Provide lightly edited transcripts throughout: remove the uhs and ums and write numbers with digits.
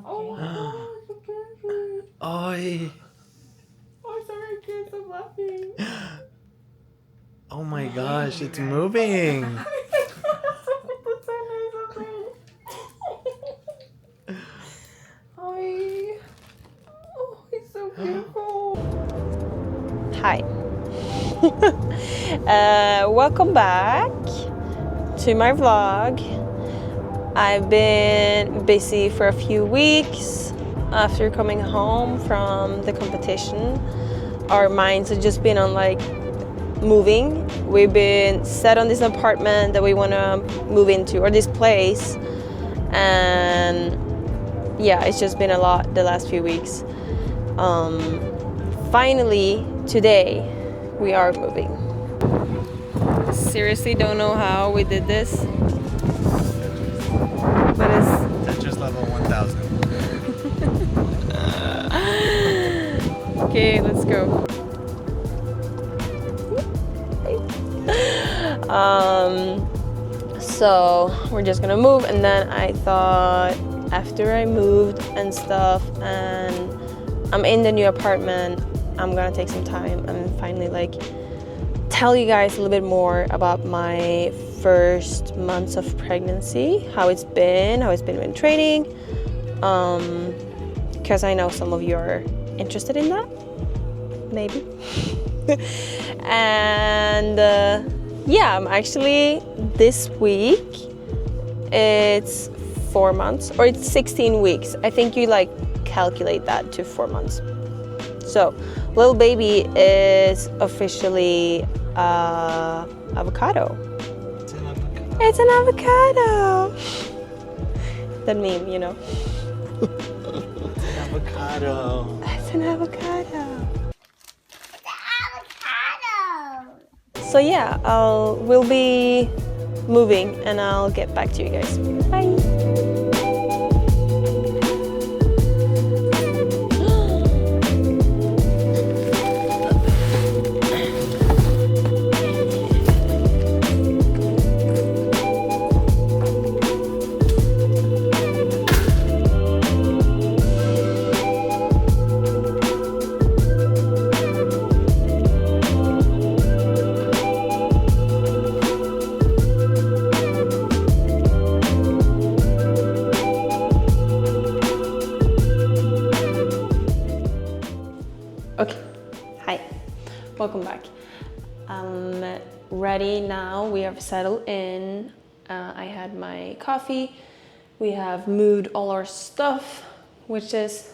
Oh my gosh, I can't see. Oi. Oh, sorry, I can't stop laughing. Oh my gosh, it's moving. That's so nice of me. Hi. Oh, he's so beautiful. Hi. Welcome back to my vlog. I've been busy for a few weeks after coming home from the competition. Our minds have just been on like moving. We've been set on this apartment that we want to move into, or this place, and yeah, it's just been a lot the last few weeks. Finally, today, we are moving. Seriously, don't know how we did this, but it's Tetris level 1000. okay. Let's go. So we're just gonna move, and then I thought after I moved and stuff, and I'm in the new apartment, I'm gonna take some time and finally like tell you guys a little bit more about my first months of pregnancy, how it's been when training, because I know some of you are interested in that, maybe. And yeah, I'm actually this week, it's 4 months, or it's 16 weeks. I think you like calculate that to 4 months. So little baby is officially avocado. It's an avocado. That meme, you know. It's an avocado. It's an avocado. So yeah, we'll be moving and I'll get back to you guys. Bye. Okay, hi, welcome back. I'm ready now. We have settled in. I had my coffee. We have moved all our stuff, which is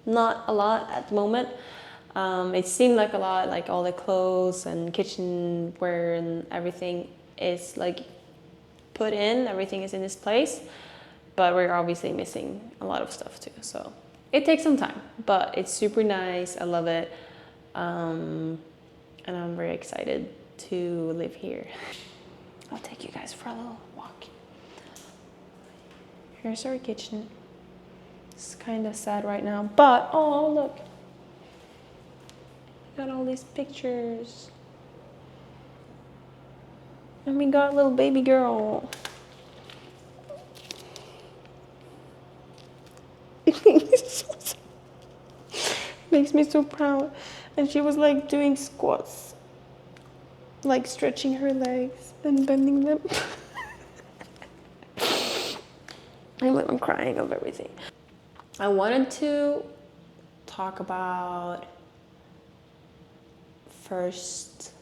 not a lot at the moment. It seemed like a lot, like all the clothes and kitchenware and everything is like put in, everything is in its place, but we're obviously missing a lot of stuff too. So it takes some time, but it's super nice. I love it. And I'm very excited to live here. I'll take you guys for a little walk. Here's our kitchen. It's kind of sad right now, but oh, look. Got all these pictures. And we got little baby girl. Makes me so proud. And she was like doing squats, like stretching her legs and bending them. I'm crying of everything. I wanted to talk about first,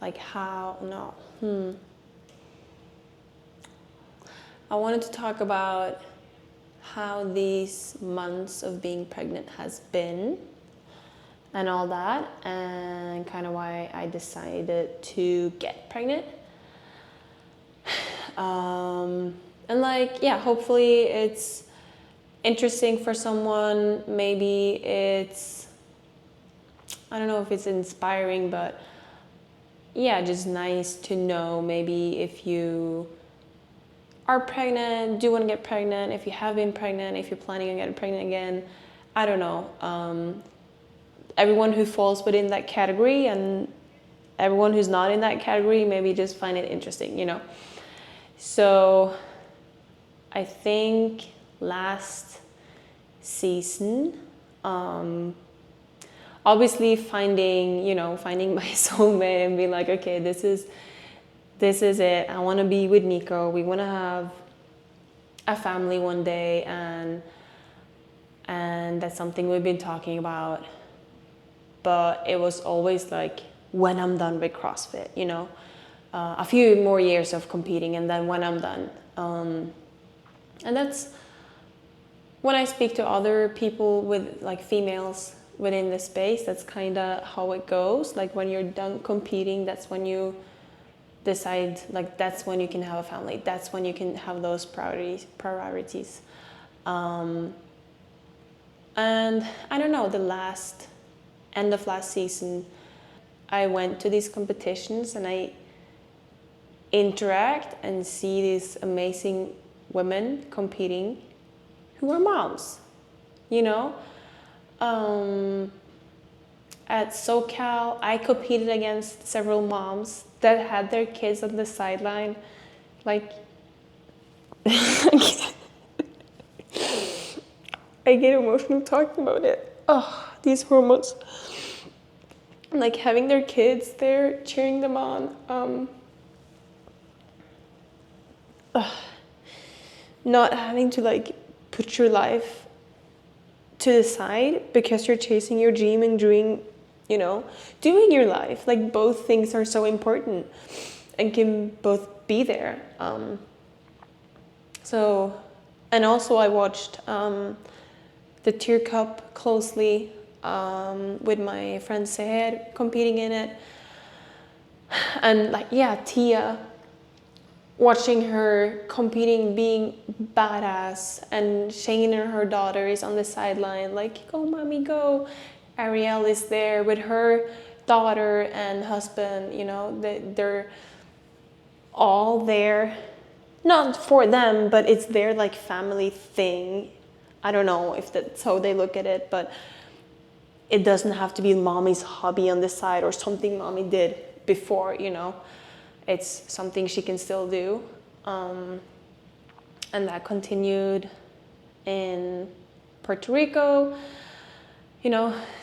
like how, I wanted to talk about how these months of being pregnant has been and all that, and kind of why I decided to get pregnant. And like, yeah, hopefully it's interesting for someone. Maybe it's, I don't know if it's inspiring, but yeah, just nice to know. Maybe if you are pregnant, do want to get pregnant, if you have been pregnant, if you're planning on getting pregnant again, I don't know. Everyone who falls within that category and everyone who's not in that category, maybe just find it interesting, you know? So I think last season. Obviously finding my soulmate and be like, okay, this is it. I want to be with Nico. We want to have a family one day, and that's something we've been talking about. But it was always like, when I'm done with CrossFit, a few more years of competing, and then when I'm done. And that's when I speak to other people with like females within the space, that's kind of how it goes. Like when you're done competing, that's when you decide, like that's when you can have a family. That's when you can have those priorities. And I don't know, end of last season, I went to these competitions and I interact and see these amazing women competing who are moms, At SoCal, I competed against several moms that had their kids on the sideline. Like, I get emotional talking about it. Oh, these hormones. Like having their kids there, cheering them on. Not having to like put your life to the side because you're chasing your dream and doing your life. Like both things are so important and can both be there. And also I watched the Tier Cup closely with my friend Seher competing in it. And like, yeah, Tia, watching her competing, being badass, and Shane and her daughter is on the sideline, like, go mommy, go. Ariel is there with her daughter and husband, they're all there. Not for them, but it's their like family thing. I don't know if that's how they look at it, but it doesn't have to be mommy's hobby on the side or something mommy did before, It's something she can still do. And that continued in Puerto Rico,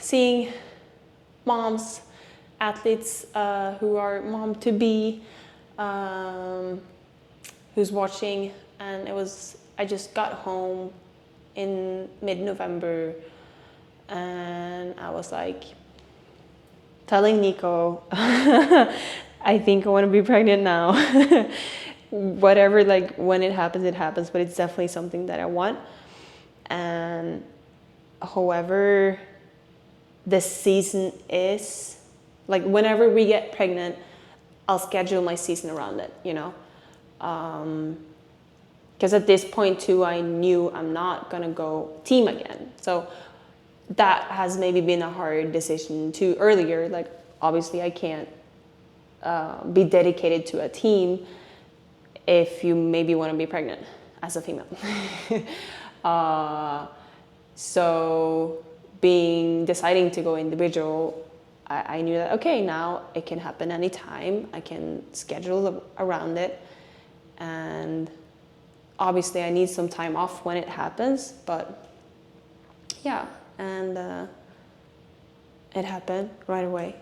seeing moms, athletes who are mom-to-be, who's watching. And I just got home in mid-November, and I was like telling Nico, I think I want to be pregnant now. Whatever, like when it happens, but it's definitely something that I want. And however the season is, like whenever we get pregnant, I'll schedule my season around it, because at this point too, I knew I'm not gonna go team again. So that has maybe been a hard decision too earlier. Like obviously I can't be dedicated to a team if you maybe want to be pregnant as a female. So deciding to go individual, I knew that, okay, now it can happen anytime. I can schedule around it. And obviously I need some time off when it happens, but yeah, and it happened right away.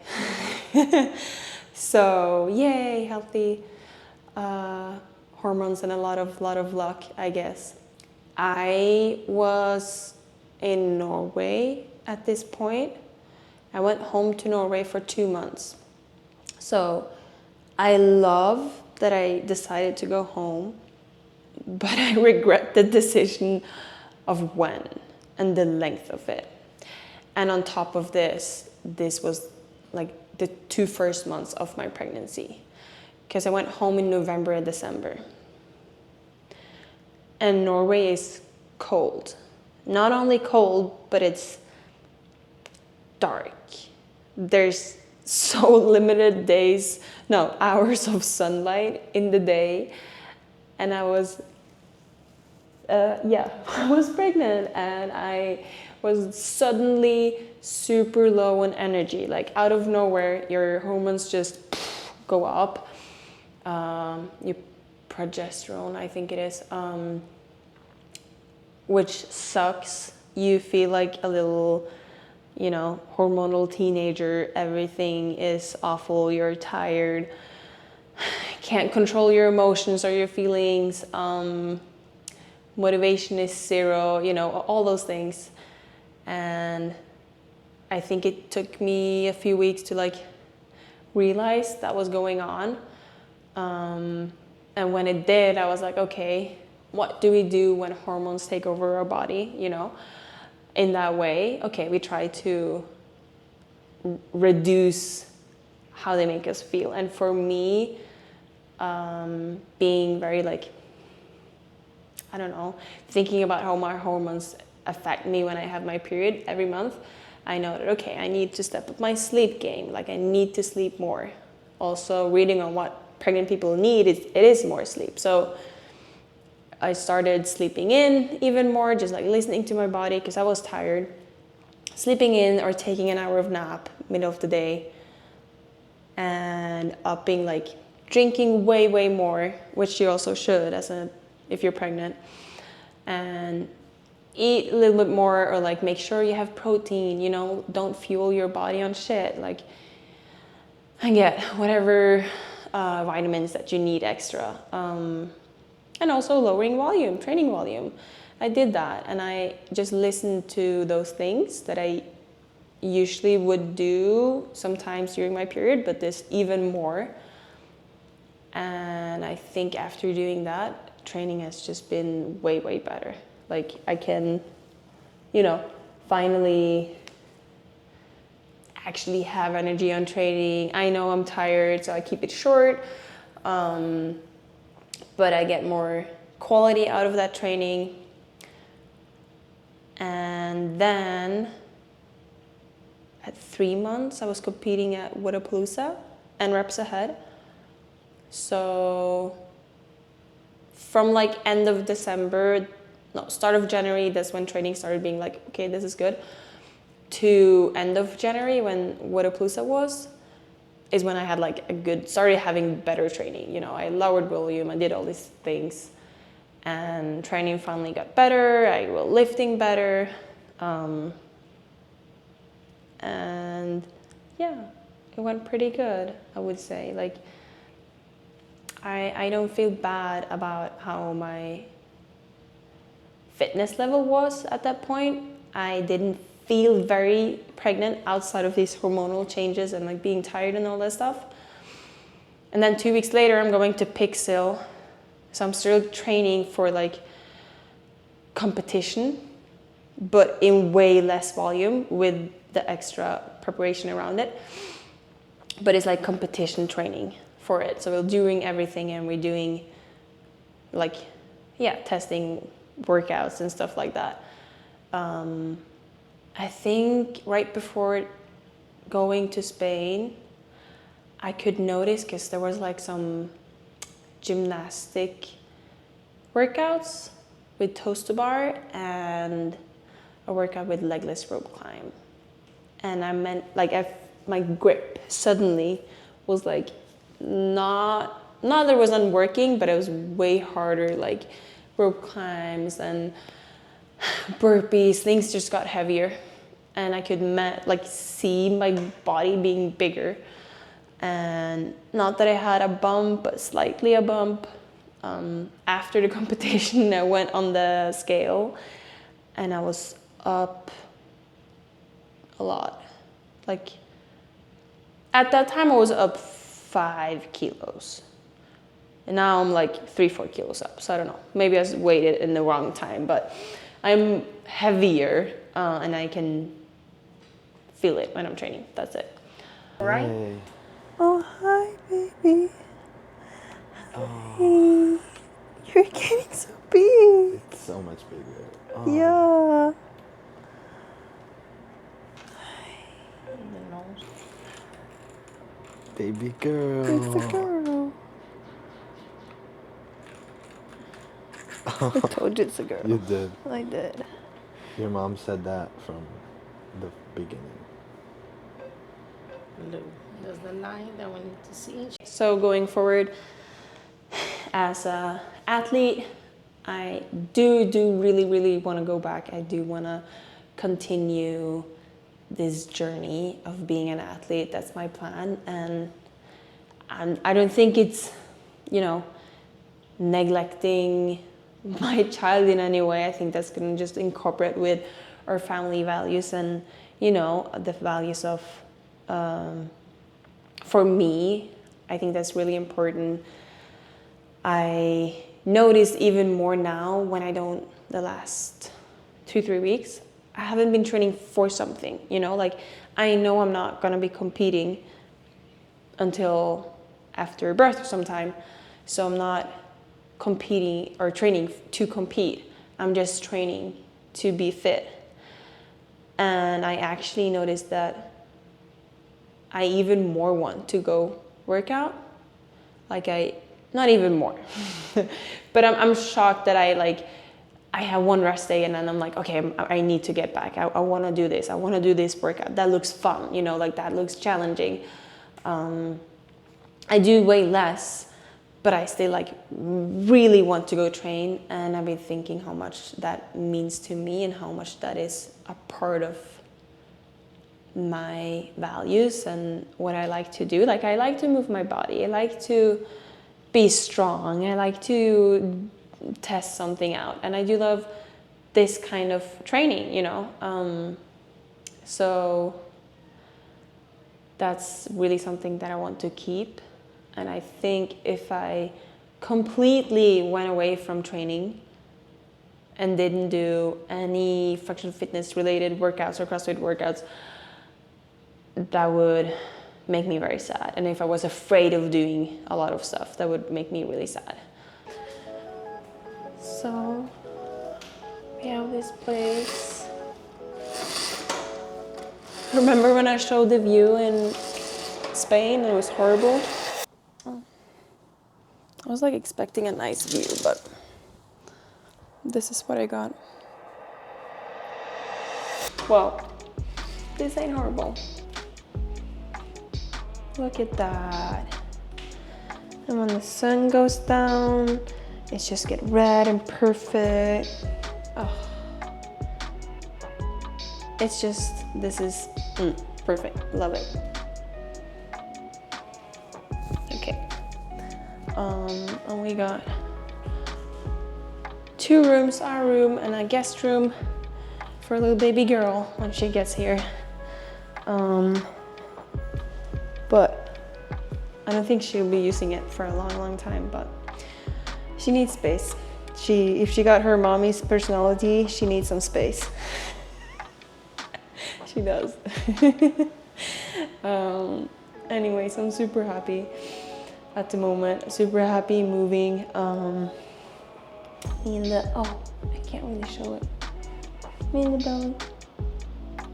So yay, healthy hormones and a lot of luck, I guess. I was in Norway at this point. I went home to Norway for 2 months. So I love that I decided to go home, but I regret the decision of when and the length of it. And on top of this was like the 2 first months of my pregnancy, because I went home in November and December. And Norway is cold. Not only cold, but it's dark. There's so limited hours of sunlight in the day. And I was I was pregnant, and I was suddenly super low on energy. Like out of nowhere, your hormones just go up. Your progesterone, I think it is, which sucks you feel like a little, you know, hormonal teenager. Everything is awful. You're tired. Can't control your emotions or your feelings. Motivation is zero. You know, all those things. And I think it took me a few weeks to like realize that was going on. And when it did, I was like, okay, what do we do when hormones take over our body, you know, in that way? Okay, we try to reduce how they make us feel. And for me, being very like, I don't know, thinking about how my hormones affect me when I have my period every month, I know that, okay, I need to step up my sleep game. Like I need to sleep more. Also reading on what pregnant people need, it is more sleep. So I started sleeping in even more, just like listening to my body because I was tired. Sleeping in or taking an hour of nap middle of the day, and upping like drinking way more, which you also should if you're pregnant, and eat a little bit more, or like make sure you have protein, you know, don't fuel your body on shit, like, and get whatever vitamins that you need extra. And also lowering volume, training volume. I did that, and I just listened to those things that I usually would do sometimes during my period, but this even more. And I think after doing that, training has just been way better. Like I can, you know, finally actually have energy on training. I know I'm tired, so I keep it short. But I get more quality out of that training. And then at 3 months, I was competing at Wodapalooza and Reps Ahead. So from like end of December, no, start of January, that's when training started being like, okay, this is good, to end of January when Wodapalooza was, is when I had like started having better training. You know, I lowered volume, I did all these things, and training finally got better. I was lifting better, and yeah, it went pretty good, I would say. Like, I don't feel bad about how my fitness level was at that point. I didn't feel very pregnant outside of these hormonal changes and like being tired and all that stuff. And then 2 weeks later, I'm going to Pixel. So I'm still training for like competition, but in way less volume with the extra preparation around it. But it's like competition training for it. So we're doing everything, and we're doing like, yeah, testing workouts and stuff like that. I think right before going to Spain, I could notice, because there was like some gymnastic workouts with toes to bar and a workout with legless rope climb. And I meant like my grip suddenly was like not that it wasn't working, but it was way harder, like rope climbs and burpees, things just got heavier, and I could see my body being bigger. And not that I had a bump, but slightly a bump. After the competition, I went on the scale, and I was up a lot. Like at that time, I was up 5 kilos. And now I'm like 3-4 kilos up. So I don't know. Maybe I weighed it in the wrong time, but I'm heavier, and I can feel it when I'm training. That's it. Right? Hey. Oh, hi, baby. Oh, Hey. You're getting so big. it's so much bigger. Oh. Yeah. Baby girl. It's a girl. I told you it's a girl. You did. I did. Your mom said that from the beginning. There's the line that we need to see. So going forward, as an athlete, I do really want to go back. I do want to continue this journey of being an athlete. That's my plan. And I don't think it's, neglecting my child in any way. I think that's going to just incorporate with our family values and, the values of, for me, I think that's really important. I notice even more now when I don't, the last 2-3 weeks, I haven't been training for something, like I know I'm not going to be competing until after birth sometime. So I'm not competing or training to compete. I'm just training to be fit. And I actually noticed that I even more want to go work out. Not even more, but I'm shocked that I have one rest day and then I'm like, okay, I need to get back. I want to do this. I want to do this workout. That looks fun, that looks challenging. I do way less, but I still really want to go train. And I've been thinking how much that means to me and how much that is a part of my values and what I like to do. I like to move my body. I like to be strong. I like to test something out. And I do love this kind of training, so that's really something that I want to keep. And I think if I completely went away from training and didn't do any functional fitness related workouts or CrossFit workouts, that would make me very sad. And if I was afraid of doing a lot of stuff, that would make me really sad. So we have this place. Remember when I showed the view in Spain? It was horrible. I was expecting a nice view, but this is what I got. Well, this ain't horrible. Look at that. And when the sun goes down, it's just get red and perfect. Oh. It's just, this is perfect. Love it. Okay. And we got 2 rooms, our room and a guest room for a little baby girl when she gets here. But I don't think she'll be using it for a long time, but she needs space. If she got her mommy's personality, she needs some space. She does. Anyways, I'm super happy at the moment. Super happy moving. I can't really show it. Me in the belly.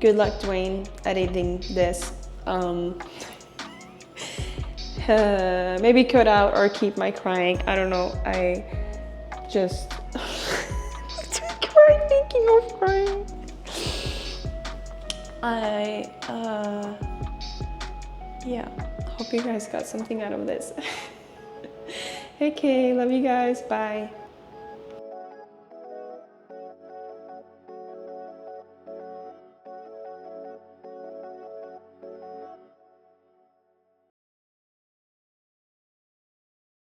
Good luck, Dwayne, editing this. Maybe cut out or keep my crying. I don't know. I just thinking of crying. Yeah, hope you guys got something out of this. Okay, love you guys. Bye.